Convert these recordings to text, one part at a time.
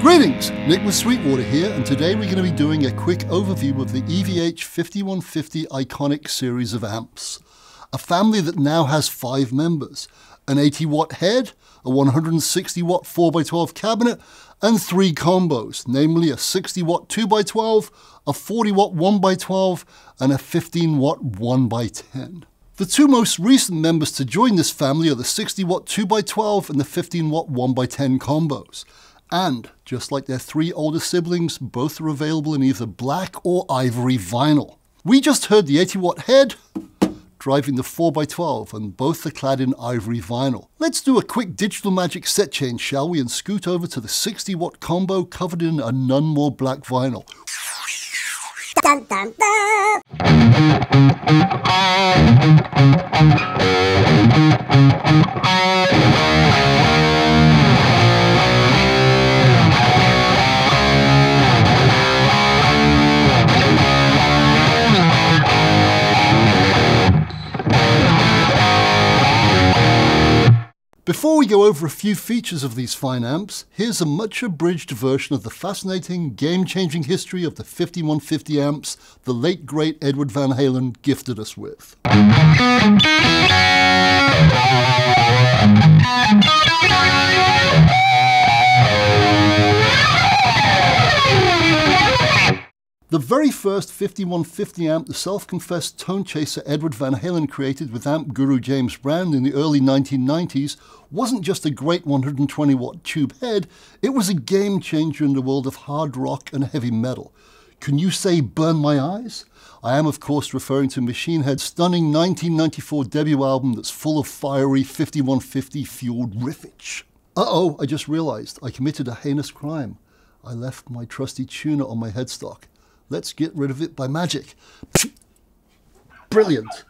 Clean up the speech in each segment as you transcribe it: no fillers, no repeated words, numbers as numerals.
Greetings, Nick with Sweetwater here, and today we're going to be doing a quick overview of the EVH 5150 Iconic series of amps. A family that now has 5 members, an 80 watt head, a 160 watt 4x12 cabinet, and 3 combos, namely a 60 watt 2x12, a 40 watt 1x12, and a 15 watt 1x10. The 2 most recent members to join this family are the 60 watt 2x12 and the 15 watt 1x10 combos. And, just like their 3 older siblings, both are available in either black or ivory vinyl. We just heard the 80 watt head driving the 4x12, and both are clad in ivory vinyl. Let's do a quick digital magic set change, shall we, and scoot over to the 60 watt combo covered in a none more black vinyl. Dun, dun, dun. Before we go over a few features of these fine amps, here's a much abridged version of the fascinating, game-changing history of the 5150 amps the late great Edward Van Halen gifted us with. The very first 5150 amp the self-confessed tone chaser Edward Van Halen created with amp guru James Brown in the early 1990s wasn't just a great 120 watt tube head, it was a game changer in the world of hard rock and heavy metal. Can you say burn my eyes? I am of course referring to Machine Head's stunning 1994 debut album that's full of fiery 5150 fueled riffage. Uh-oh, I just realized I committed a heinous crime. I left my trusty tuner on my headstock. Let's get rid of it by magic. Brilliant.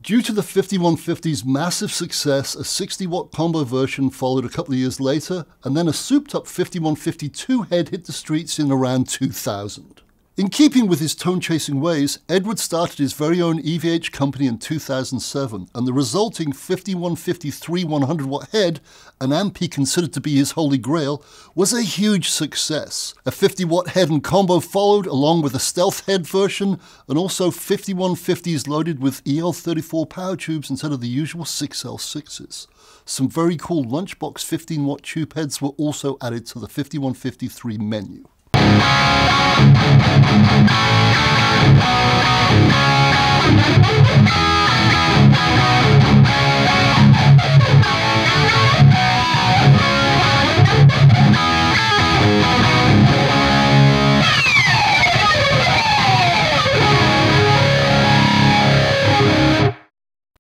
Due to the 5150's massive success, a 60 watt combo version followed a couple of years later, and then a souped up 5152 head hit the streets in around 2000. In keeping with his tone-chasing ways, Edward started his very own EVH company in 2007, and the resulting 5153 100 watt head, an amp he considered to be his holy grail, was a huge success. A 50 watt head and combo followed, along with a stealth head version, and also 5150s loaded with EL34 power tubes instead of the usual 6L6s. Some very cool lunchbox 15 watt tube heads were also added to the 5153 menu.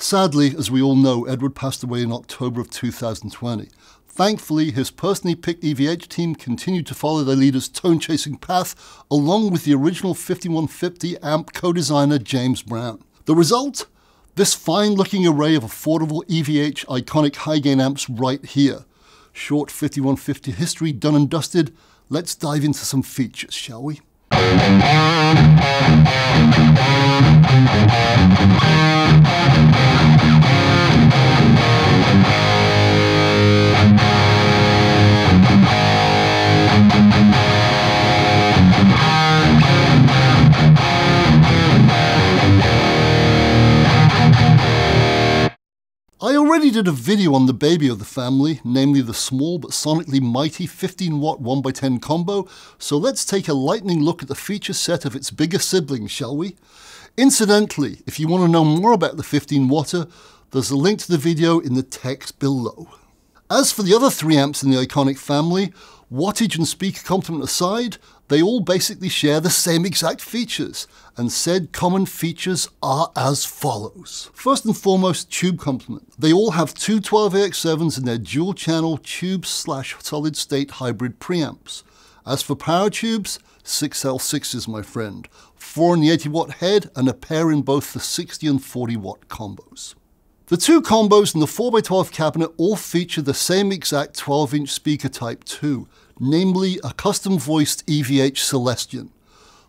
Sadly, as we all know, Edward passed away in October of 2020. Thankfully, his personally picked EVH team continued to follow their leader's tone-chasing path, along with the original 5150 amp co-designer James Brown. The result? This fine-looking array of affordable EVH iconic high-gain amps right here. Short 5150 history done and dusted. Let's dive into some features, shall we? I already did a video on the baby of the family, namely the small but sonically mighty 15 watt 1x10 combo, so let's take a lightning look at the feature set of its bigger siblings, shall we? Incidentally, if you want to know more about the 15 watter, there's a link to the video in the text below. As for the other 3 amps in the iconic family, wattage and speaker complement aside, they all basically share the same exact features, and said common features are as follows. First and foremost, tube complement. They all have two 12AX7s in their dual channel tube/solid state hybrid preamps. As for power tubes, 6L6s, my friend. 4 in the 80 watt head and a pair in both the 60 and 40 watt combos. The two combos in the 4x12 cabinet all feature the same exact 12-inch speaker type too, namely a custom voiced EVH Celestion.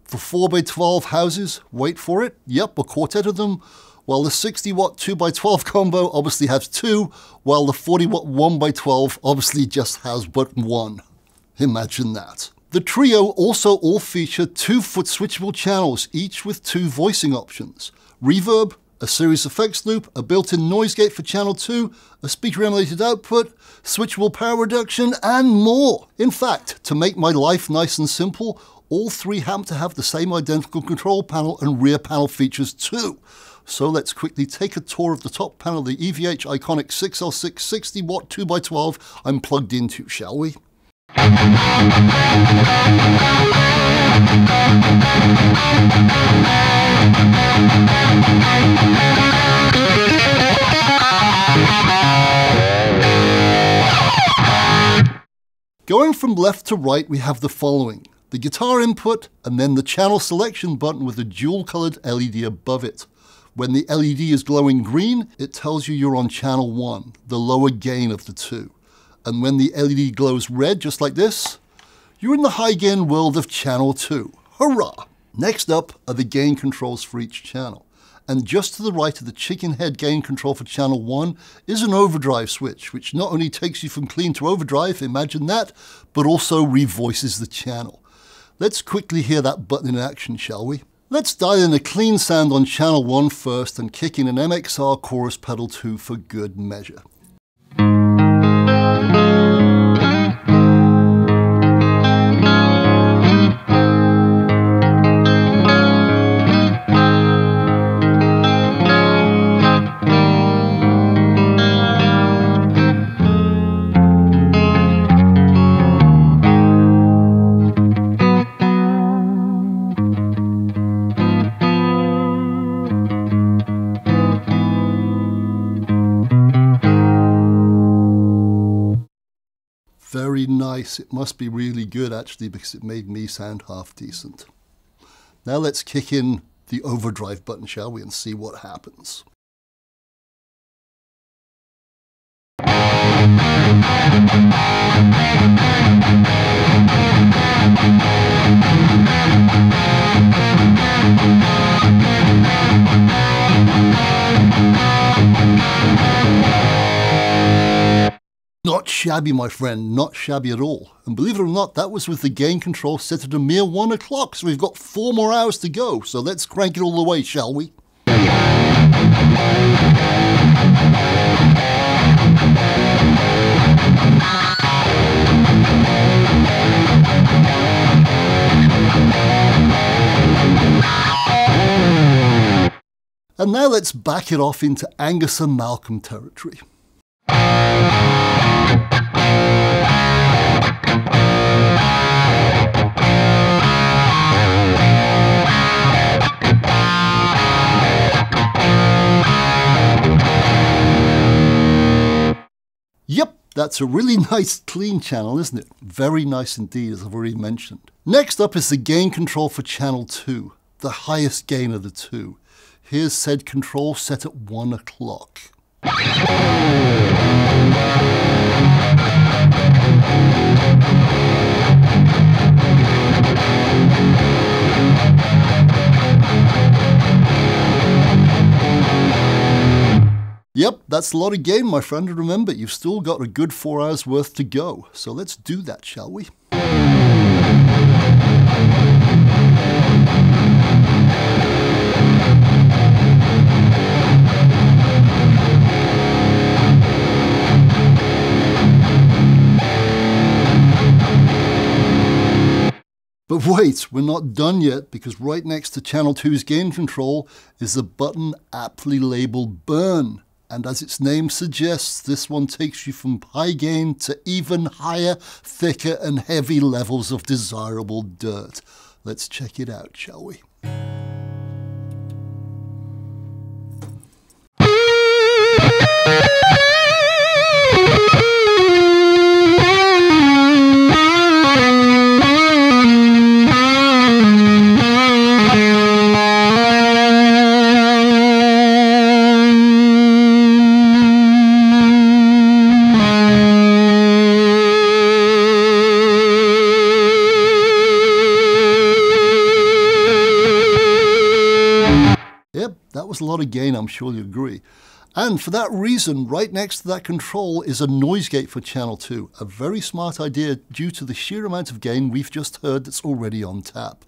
The 4x12 houses, wait for it, yep, a quartet of them, while the 60 watt 2x12 combo obviously has two, while the 40 watt 1x12 obviously just has but one. Imagine that. The trio also all feature 2-foot switchable channels, each with 2 voicing options. Reverb, a series effects loop, a built-in noise gate for channel 2, a speaker-emulated output, switchable power reduction, and more. In fact, to make my life nice and simple, all three happen to have the same identical control panel and rear panel features too. So let's quickly take a tour of the top panel of the EVH iconic 6L6 60 watt 2x12 I'm plugged into, shall we? Going from left to right, we have the following: the guitar input and then the channel selection button with a dual-colored LED above it. When the LED is glowing green, it tells you you're on channel 1, the lower gain of the two. And when the LED glows red, just like this, you're in the high gain world of channel 2. Hurrah! Next up are the gain controls for each channel. And just to the right of the chicken head gain control for channel 1 is an overdrive switch, which not only takes you from clean to overdrive, imagine that, but also revoices the channel. Let's quickly hear that button in action, shall we? Let's dial in a clean sound on channel 1 first and kick in an MXR chorus pedal 2 for good measure. Very nice. It must be really good actually, because it made me sound half decent. Now let's kick in the overdrive button, shall we, and see what happens. Not shabby, my friend, not shabby at all. And believe it or not, that was with the gain control set at a mere 1 o'clock, so we've got 4 more hours to go. So let's crank it all the way, shall we? And now let's back it off into Angus and Malcolm territory. Yep, that's a really nice clean channel, isn't it? Very nice indeed, as I've already mentioned. Next up is the gain control for channel 2, the highest gain of the two. Here's said control set at 1 o'clock. Yep, that's a lot of gain, my friend. And remember, you've still got a good 4 hours worth to go. So let's do that, shall we? But wait, we're not done yet, because right next to channel 2's gain control is the button aptly labeled burn. And as its name suggests, this one takes you from high gain to even higher, thicker and heavy levels of desirable dirt. Let's check it out, shall we? Yep, that was a lot of gain, I'm sure you agree. And for that reason, right next to that control is a noise gate for channel 2. A very smart idea due to the sheer amount of gain we've just heard that's already on tap.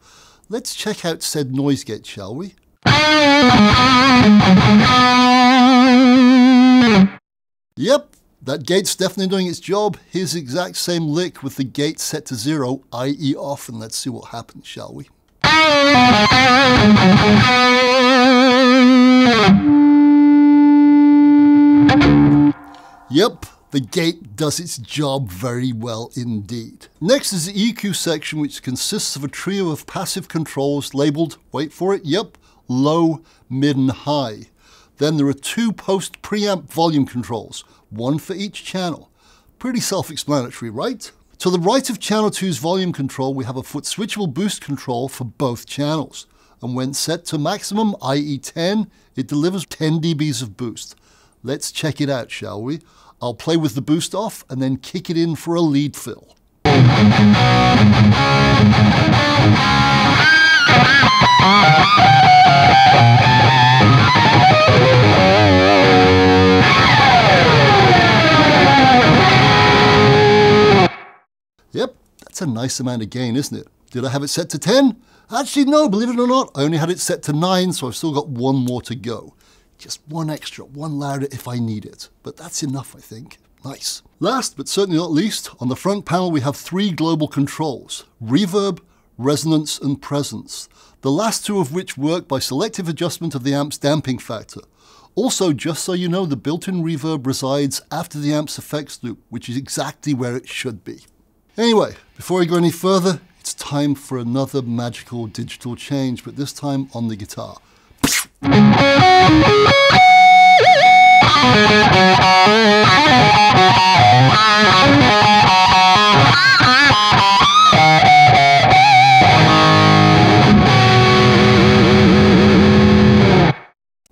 Let's check out said noise gate, shall we? Yep, that gate's definitely doing its job. Here's the exact same lick with the gate set to 0, i.e. off, and let's see what happens, shall we? Yep, the gate does its job very well indeed. Next is the EQ section, which consists of a trio of passive controls labelled, wait for it, yep, low, mid and high. Then there are 2 post preamp volume controls, 1 for each channel. Pretty self-explanatory, right? To the right of channel 2's volume control, we have a foot switchable boost control for both channels. And when set to maximum, i.e. 10, it delivers 10 dBs of boost. Let's check it out, shall we? I'll play with the boost off and then kick it in for a lead fill. Yep, that's a nice amount of gain, isn't it? Did I have it set to 10? Actually, no, believe it or not, I only had it set to 9, so I've still got 1 more to go. Just 1 extra, 1 louder if I need it. But that's enough, I think. Nice. Last, but certainly not least, on the front panel we have 3 global controls: reverb, resonance, and presence. The last 2 of which work by selective adjustment of the amp's damping factor. Also, just so you know, the built-in reverb resides after the amp's effects loop, which is exactly where it should be. Anyway, before I go any further, it's time for another magical digital change, but this time on the guitar.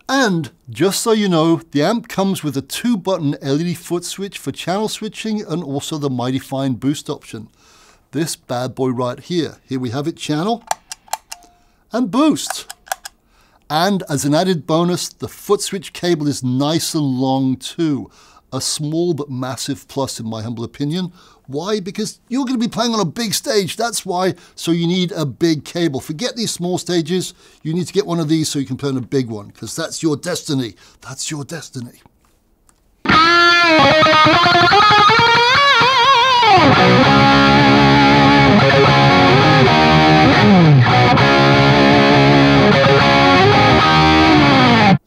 And just so you know, the amp comes with a 2-button LED foot switch for channel switching and also the mighty fine boost option. This bad boy right here. Here we have it, channel and boost. And as an added bonus, the foot switch cable is nice and long too. A small but massive plus in my humble opinion. Why? Because you're going to be playing on a big stage, that's why. So you need a big cable. Forget these small stages, you need to get one of these so you can play on a big one, because that's your destiny. That's your destiny.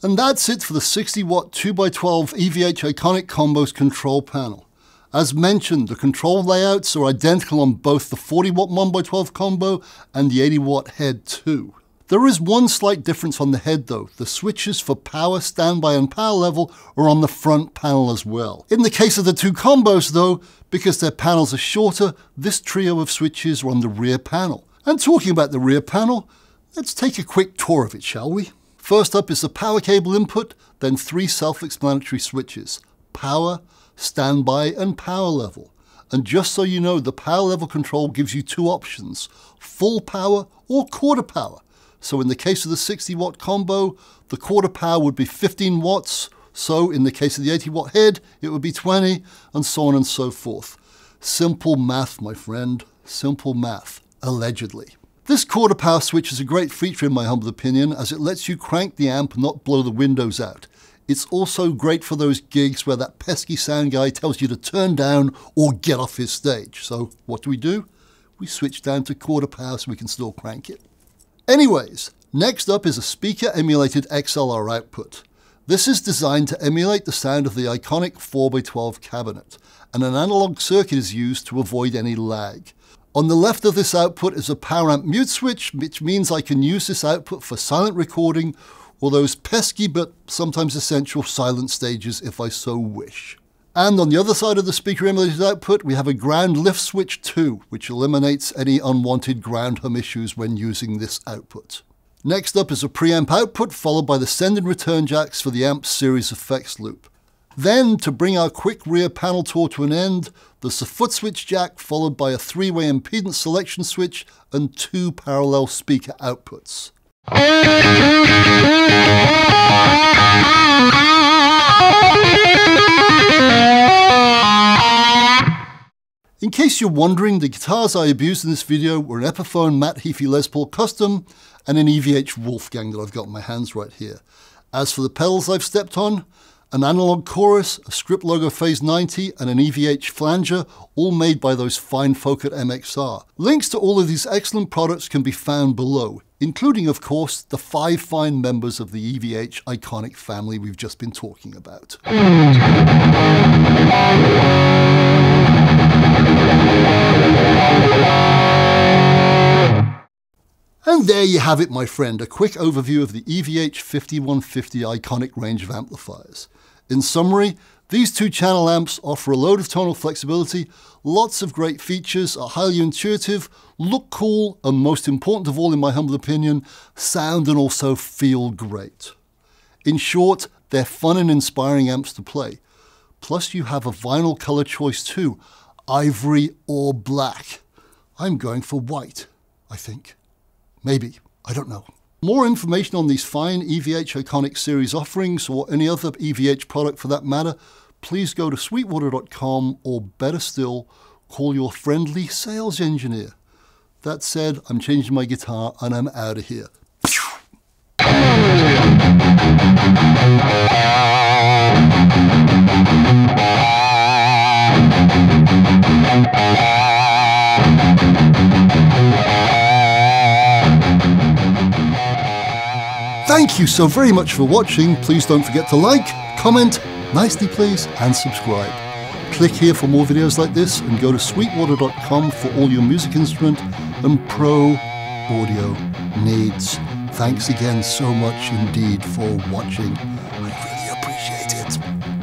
And that's it for the 60-watt 2x12 EVH Iconic Combos control panel. As mentioned, the control layouts are identical on both the 40-watt 1x12 combo and the 80-watt head too. There is one slight difference on the head though. The switches for power, standby and power level are on the front panel as well. In the case of the 2 combos though, because their panels are shorter, this trio of switches are on the rear panel. And talking about the rear panel, let's take a quick tour of it, shall we? First up is the power cable input, then 3 self-explanatory switches: power, standby and power level. And just so you know, the power level control gives you 2 options: full power or quarter power. So in the case of the 60-watt combo, the quarter power would be 15 watts. So in the case of the 80-watt head, it would be 20, and so on and so forth. Simple math, my friend. Simple math. Allegedly. This quarter power switch is a great feature in my humble opinion, as it lets you crank the amp and not blow the windows out. It's also great for those gigs where that pesky sound guy tells you to turn down or get off his stage. So what do? We switch down to quarter power so we can still crank it. Anyways, next up is a speaker emulated XLR output. This is designed to emulate the sound of the iconic 4x12 cabinet, and an analog circuit is used to avoid any lag. On the left of this output is a power amp mute switch, which means I can use this output for silent recording or those pesky but sometimes essential silent stages if I so wish. And on the other side of the speaker emulated output, we have a ground lift switch too, which eliminates any unwanted ground hum issues when using this output. Next up is a preamp output, followed by the send and return jacks for the amp's series effects loop. Then, to bring our quick rear panel tour to an end, there's a foot switch jack followed by a 3-way impedance selection switch and 2 parallel speaker outputs. case you're wondering, the guitars I abused in this video were an Epiphone Matt Heafy Les Paul Custom and an EVH Wolfgang that I've got in my hands right here. As for the pedals I've stepped on, an analog chorus, a Script Logo Phase 90 and an EVH flanger, all made by those fine folk at MXR. Links to all of these excellent products can be found below, including of course the 5 fine members of the EVH iconic family we've just been talking about. And there you have it, my friend, a quick overview of the EVH 5150 iconic range of amplifiers. In summary, these 2-channel amps offer a load of tonal flexibility, lots of great features, are highly intuitive, look cool, and most important of all in my humble opinion, sound and also feel great. In short, they're fun and inspiring amps to play. Plus you have a vinyl color choice too, ivory or black. I'm going for white, I think. Maybe, I don't know. More information on these fine EVH Iconic Series offerings, or any other EVH product for that matter, please go to sweetwater.com, or better still, call your friendly sales engineer. That said, I'm changing my guitar and I'm out of here. Thank you so very much for watching. Please don't forget to like, comment, nicely please, and subscribe. Click here for more videos like this and go to sweetwater.com for all your music instrument and pro audio needs. Thanks again so much indeed for watching. I really appreciate it.